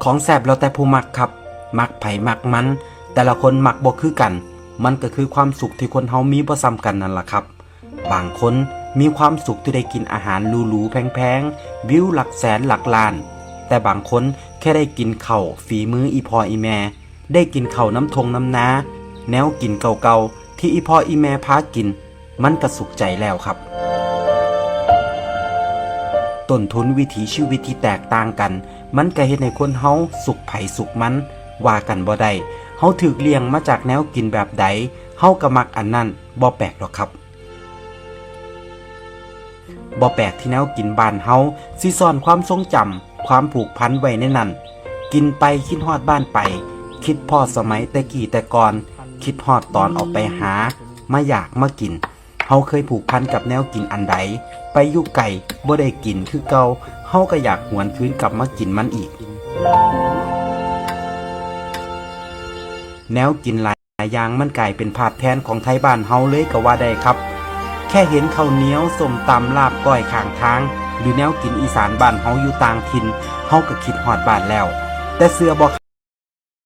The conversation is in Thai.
ของแซ่บแล้วแต่ผู้มักครับมักไผมักมันแต่ละคนมักบ่คือกันมันก็คือความสุขที่คนเฮามีบ่ซ้ำกันนั่นล่ะครับบางคนมีความสุขที่ได้กินอาหารหรูๆแพงๆวิวหลักแสนหลักล้านแต่บางคนแค่ได้กินข้าวฝีมืออีพ่ออีแม่ได้กินข้าวน้ำทงน้ำนาแนวกินเก่าๆที่อีพ่ออีแม่พากินมันก็สุขใจแล้วครับต้นทุนวิถีชีวิตที่แตกต่างกันมันก็เฮ็ดให้คนเฮาสุขไผสุขมันว่ากันบ่ได้เฮาถูกเลี้ยงมาจากแนวกินแบบใดเฮาก็มักอันนั้นบ่แปลกหรอกครับบ่แปลกที่แนวกินบ้านเฮาสิซ่อนความทรงจำความผูกพันไว้ในนั้นกินไปคิดฮอดบ้านไปคิดพอสมัยแต่กี้แต่ก่อนคิดฮอดตอนออกไปหามาอยากมากินเฮาเคยผูกพันกับแนวกินอันใดไปอยู่ไกลบ่ได้กินคือเก่าเฮาก็อยากหวนคืนกลับมากินมันอีกแนวกินหลายอย่างมันกลายเป็นภาพแทนของไทยบ้านเฮาเลยก็ว่าได้ครับแค่เห็นข้าวเหนียวส้มตำลาบก้อยข้างทางหรือแนวกินอีสานบ้านเฮาอยู่ต่างถิ่นเฮาก็คิดฮอดบ้านแล้วแต่เสื้อบ่